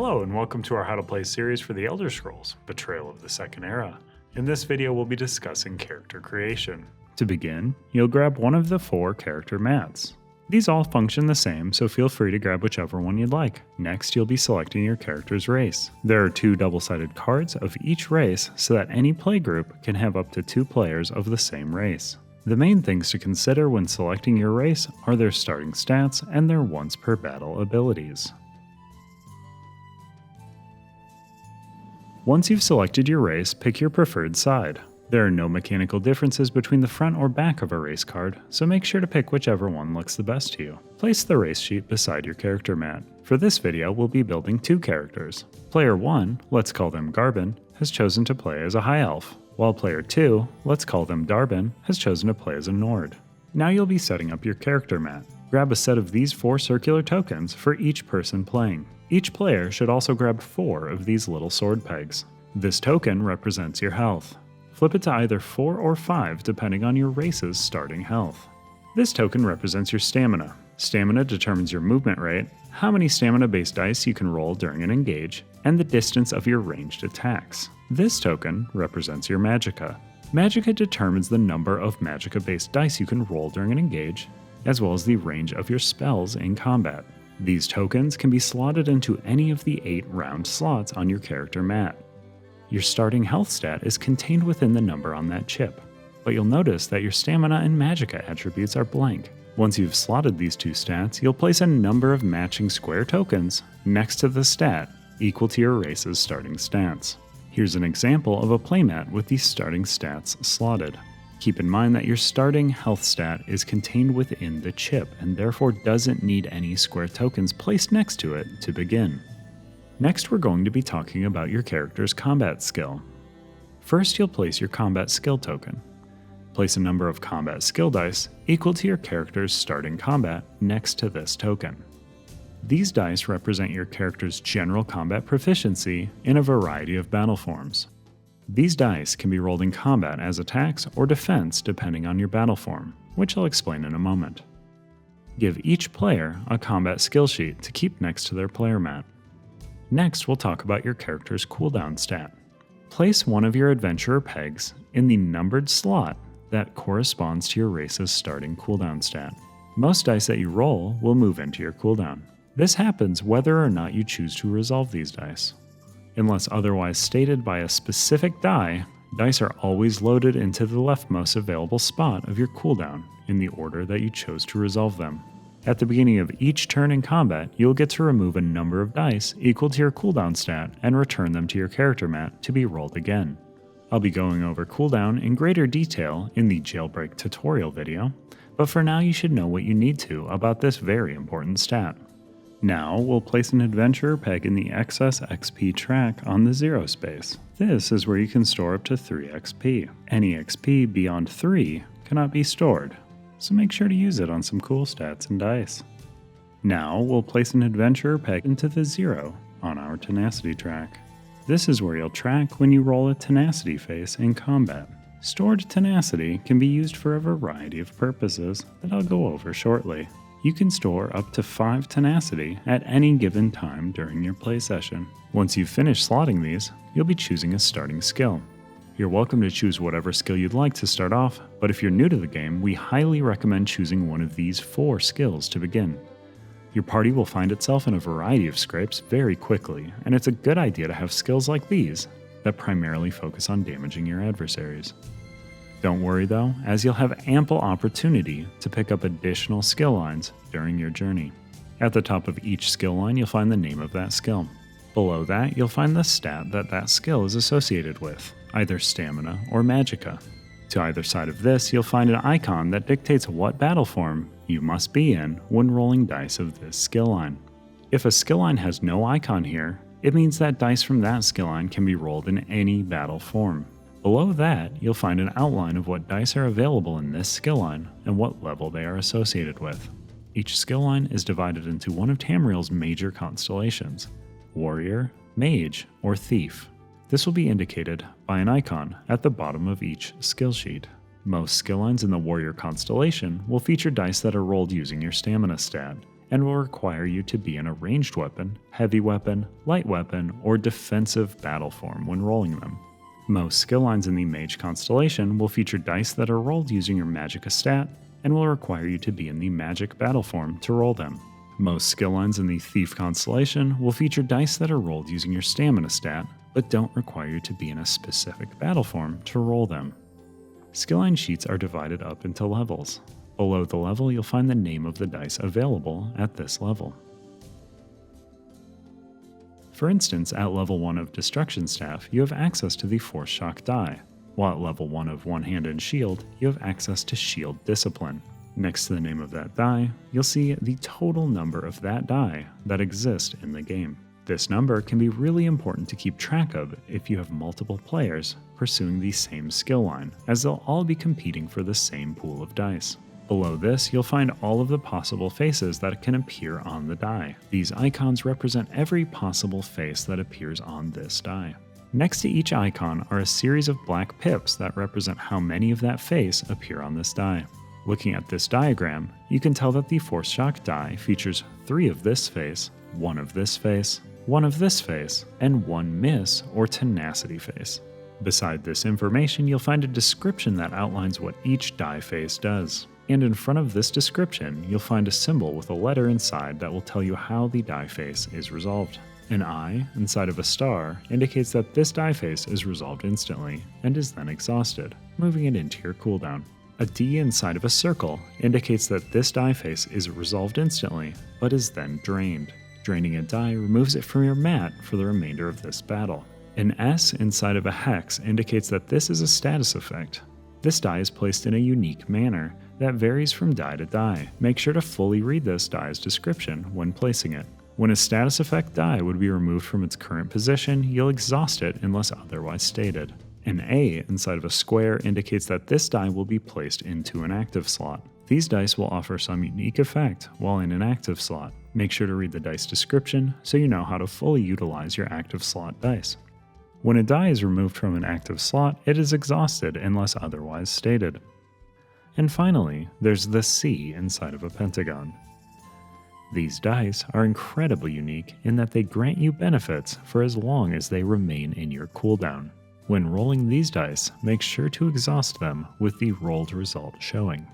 Hello and welcome to our How to Play series for the Elder Scrolls, Betrayal of the Second Era. In this video we'll be discussing character creation. To begin, you'll grab one of the 4 character mats. These all function the same, so feel free to grab whichever one you'd like. Next, you'll be selecting your character's race. There are 2 double-sided cards of each race so that any play group can have up to 2 players of the same race. The main things to consider when selecting your race are their starting stats and their once per battle abilities. Once you've selected your race, pick your preferred side. There are no mechanical differences between the front or back of a race card, so make sure to pick whichever one looks the best to you. Place the race sheet beside your character mat. For this video, we'll be building 2 characters. Player 1, let's call them Garbin, has chosen to play as a High Elf, while Player 2, let's call them Darbin, has chosen to play as a Nord. Now you'll be setting up your character mat. Grab a set of these 4 circular tokens for each person playing. Each player should also grab 4 of these little sword pegs. This token represents your health. Flip it to either 4 or 5 depending on your race's starting health. This token represents your stamina. Stamina determines your movement rate, how many stamina-based dice you can roll during an engage, and the distance of your ranged attacks. This token represents your magicka. Magicka determines the number of magicka-based dice you can roll during an engage, as well as the range of your spells in combat. These tokens can be slotted into any of the 8 round slots on your character mat. Your starting health stat is contained within the number on that chip, but you'll notice that your stamina and magicka attributes are blank. Once you've slotted these 2 stats, you'll place a number of matching square tokens next to the stat equal to your race's starting stats. Here's an example of a playmat with these starting stats slotted. Keep in mind that your starting health stat is contained within the chip and therefore doesn't need any square tokens placed next to it to begin. Next, we're going to be talking about your character's combat skill. First, you'll place your combat skill token. Place a number of combat skill dice equal to your character's starting combat next to this token. These dice represent your character's general combat proficiency in a variety of battle forms. These dice can be rolled in combat as attacks or defense depending on your battle form, which I'll explain in a moment. Give each player a combat skill sheet to keep next to their player mat. Next, we'll talk about your character's cooldown stat. Place one of your adventurer pegs in the numbered slot that corresponds to your race's starting cooldown stat. Most dice that you roll will move into your cooldown. This happens whether or not you choose to resolve these dice. Unless otherwise stated by a specific die, dice are always loaded into the leftmost available spot of your cooldown in the order that you chose to resolve them. At the beginning of each turn in combat, you'll get to remove a number of dice equal to your cooldown stat and return them to your character mat to be rolled again. I'll be going over cooldown in greater detail in the jailbreak tutorial video, but for now you should know what you need to about this very important stat. Now, we'll place an adventurer peg in the excess XP track on the 0 space. This is where you can store up to 3 XP. Any XP beyond 3 cannot be stored, so make sure to use it on some cool stats and dice. Now, we'll place an adventurer peg into the 0 on our Tenacity Track. This is where you'll track when you roll a Tenacity face in combat. Stored Tenacity can be used for a variety of purposes that I'll go over shortly. You can store up to 5 Tenacity at any given time during your play session. Once you've finished slotting these, you'll be choosing a starting skill. You're welcome to choose whatever skill you'd like to start off, but if you're new to the game, we highly recommend choosing one of these 4 skills to begin. Your party will find itself in a variety of scrapes very quickly, and it's a good idea to have skills like these that primarily focus on damaging your adversaries. Don't worry though, as you'll have ample opportunity to pick up additional skill lines during your journey. At the top of each skill line, you'll find the name of that skill. Below that, you'll find the stat that skill is associated with, either stamina or magicka. To either side of this, you'll find an icon that dictates what battle form you must be in when rolling dice of this skill line. If a skill line has no icon here, it means that dice from that skill line can be rolled in any battle form. Below that, you'll find an outline of what dice are available in this skill line and what level they are associated with. Each skill line is divided into one of Tamriel's major constellations: Warrior, Mage, or Thief. This will be indicated by an icon at the bottom of each skill sheet. Most skill lines in the Warrior constellation will feature dice that are rolled using your stamina stat, and will require you to be in a ranged weapon, heavy weapon, light weapon, or defensive battle form when rolling them. Most skill lines in the Mage constellation will feature dice that are rolled using your Magicka stat, and will require you to be in the Magic battle form to roll them. Most skill lines in the Thief constellation will feature dice that are rolled using your Stamina stat, but don't require you to be in a specific battle form to roll them. Skill line sheets are divided up into levels. Below the level, you'll find the name of the dice available at this level. For instance, at level 1 of Destruction Staff, you have access to the Force Shock die, while at level 1 of One Hand and Shield, you have access to Shield Discipline. Next to the name of that die, you'll see the total number of that die that exist in the game. This number can be really important to keep track of if you have multiple players pursuing the same skill line, as they'll all be competing for the same pool of dice. Below this, you'll find all of the possible faces that can appear on the die. These icons represent every possible face that appears on this die. Next to each icon are a series of black pips that represent how many of that face appear on this die. Looking at this diagram, you can tell that the Force Shock die features 3 of this face, 1 of this face, 1 of this face, and 1 miss or tenacity face. Beside this information, you'll find a description that outlines what each die face does. And in front of this description, you'll find a symbol with a letter inside that will tell you how the die face is resolved. An eye inside of a star indicates that this die face is resolved instantly and is then exhausted, moving it into your cooldown. A D inside of a circle indicates that this die face is resolved instantly, but is then drained. Draining a die removes it from your mat for the remainder of this battle. An S inside of a hex indicates that this is a status effect. This die is placed in a unique manner that varies from die to die. Make sure to fully read this die's description when placing it. When a status effect die would be removed from its current position, you'll exhaust it unless otherwise stated. An A inside of a square indicates that this die will be placed into an active slot. These dice will offer some unique effect while in an active slot. Make sure to read the dice description so you know how to fully utilize your active slot dice. When a die is removed from an active slot, it is exhausted unless otherwise stated. And finally, there's the C inside of a pentagon. These dice are incredibly unique in that they grant you benefits for as long as they remain in your cooldown. When rolling these dice, make sure to exhaust them with the rolled result showing.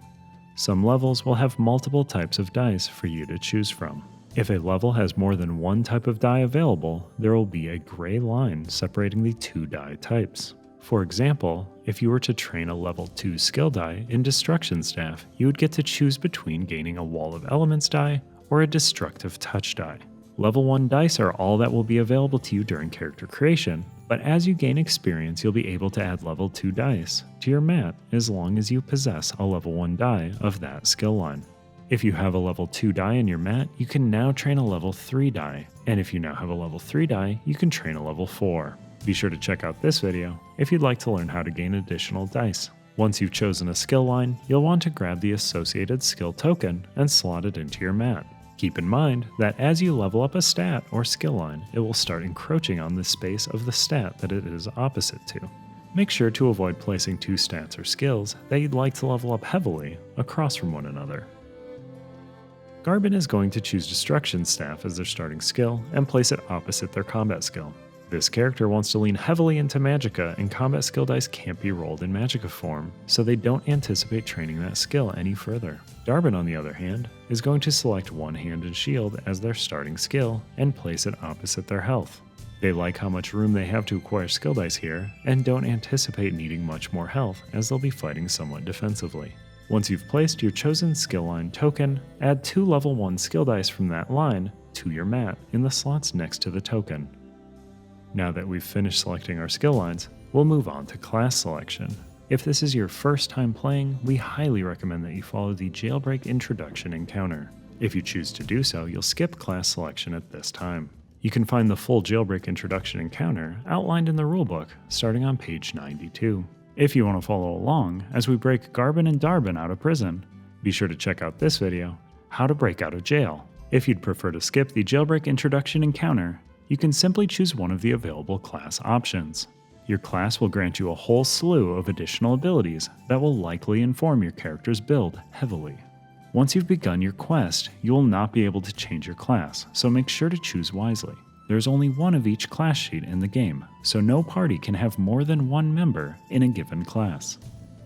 Some levels will have multiple types of dice for you to choose from. If a level has more than one type of die available, there will be a gray line separating the 2 die types. For example, if you were to train a level 2 skill die in Destruction Staff, you would get to choose between gaining a Wall of Elements die or a Destructive Touch die. Level 1 dice are all that will be available to you during character creation, but as you gain experience, you'll be able to add level 2 dice to your mat as long as you possess a level 1 die of that skill line. If you have a level 2 die in your mat, you can now train a level 3 die, and if you now have a level 3 die, you can train a level 4. Be sure to check out this video if you'd like to learn how to gain additional dice. Once you've chosen a skill line, you'll want to grab the associated skill token and slot it into your mat. Keep in mind that as you level up a stat or skill line, it will start encroaching on the space of the stat that it is opposite to. Make sure to avoid placing 2 stats or skills that you'd like to level up heavily across from one another. Garbin is going to choose Destruction Staff as their starting skill and place it opposite their combat skill. This character wants to lean heavily into Magicka, and combat skill dice can't be rolled in Magicka form, so they don't anticipate training that skill any further. Darbin, on the other hand, is going to select One Hand and Shield as their starting skill and place it opposite their health. They like how much room they have to acquire skill dice here, and don't anticipate needing much more health as they'll be fighting somewhat defensively. Once you've placed your chosen skill line token, add 2 level 1 skill dice from that line to your mat in the slots next to the token. Now that we've finished selecting our skill lines, we'll move on to class selection. If this is your first time playing, we highly recommend that you follow the Jailbreak Introduction encounter. If you choose to do so, you'll skip class selection at this time. You can find the full Jailbreak Introduction encounter outlined in the rulebook, starting on page 92. If you want to follow along as we break Garbin and Darbin out of prison, be sure to check out this video, How to Break Out of Jail. If you'd prefer to skip the Jailbreak Introduction encounter, you can simply choose one of the available class options. Your class will grant you a whole slew of additional abilities that will likely inform your character's build heavily. Once you've begun your quest, you will not be able to change your class, so make sure to choose wisely. There's only one of each class sheet in the game, so no party can have more than one member in a given class.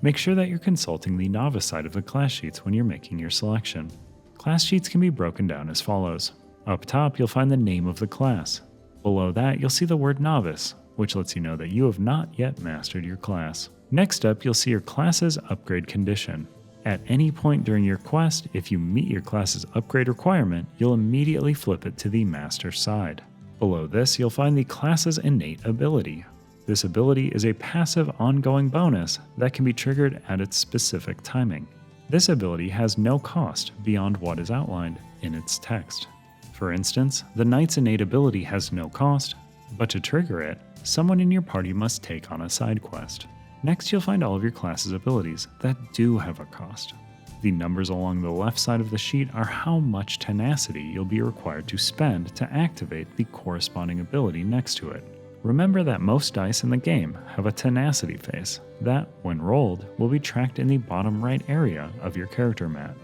Make sure that you're consulting the novice side of the class sheets when you're making your selection. Class sheets can be broken down as follows. Up top, you'll find the name of the class. Below that, you'll see the word novice, which lets you know that you have not yet mastered your class. Next up, you'll see your class's upgrade condition. At any point during your quest, if you meet your class's upgrade requirement, you'll immediately flip it to the master side. Below this, you'll find the class's innate ability. This ability is a passive ongoing bonus that can be triggered at its specific timing. This ability has no cost beyond what is outlined in its text. For instance, the Knight's innate ability has no cost, but to trigger it, someone in your party must take on a side quest. Next, you'll find all of your class's abilities that do have a cost. The numbers along the left side of the sheet are how much tenacity you'll be required to spend to activate the corresponding ability next to it. Remember that most dice in the game have a tenacity face that, when rolled, will be tracked in the bottom right area of your character mat.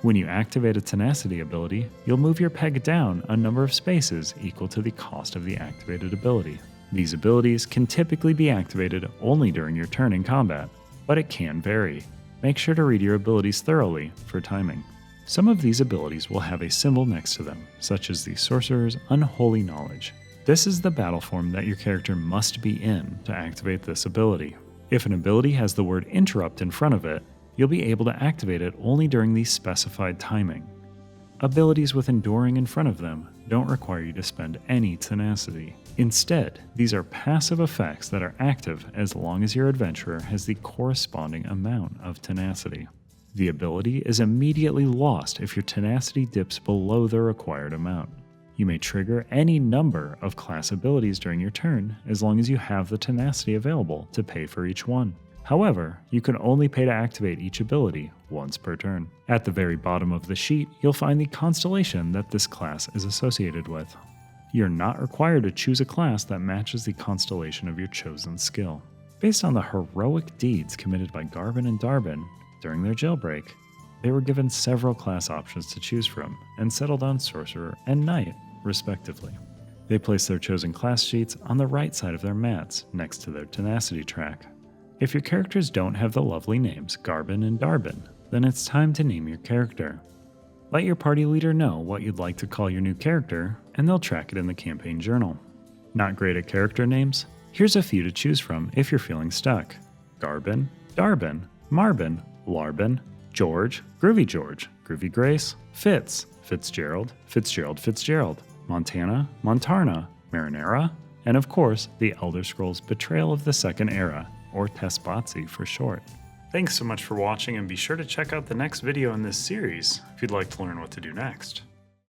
When you activate a tenacity ability, you'll move your peg down a number of spaces equal to the cost of the activated ability. These abilities can typically be activated only during your turn in combat, but it can vary. Make sure to read your abilities thoroughly for timing. Some of these abilities will have a symbol next to them, such as the Sorcerer's Unholy Knowledge. This is the battle form that your character must be in to activate this ability. If an ability has the word interrupt in front of it, you'll be able to activate it only during the specified timing. Abilities with enduring in front of them don't require you to spend any tenacity. Instead, these are passive effects that are active as long as your adventurer has the corresponding amount of tenacity. The ability is immediately lost if your tenacity dips below the required amount. You may trigger any number of class abilities during your turn as long as you have the tenacity available to pay for each one. However, you can only pay to activate each ability once per turn. At the very bottom of the sheet, you'll find the constellation that this class is associated with. You're not required to choose a class that matches the constellation of your chosen skill. Based on the heroic deeds committed by Garben and Darben during their jailbreak, they were given several class options to choose from and settled on Sorcerer and Knight, respectively. They placed their chosen class sheets on the right side of their mats next to their Tenacity Track. If your characters don't have the lovely names Garben and Darben, then it's time to name your character. Let your party leader know what you'd like to call your new character, and they'll track it in the campaign journal. Not great at character names? Here's a few to choose from if you're feeling stuck. Garben, Darben, Marben, Larben, George, Groovy Grace, Fitz, Fitzgerald, Fitzgerald, Montana, Montarna, Marinera, and of course, the Elder Scrolls Betrayal of the Second Era, or Tespotzi for short. Thanks so much for watching, and be sure to check out the next video in this series if you'd like to learn what to do next.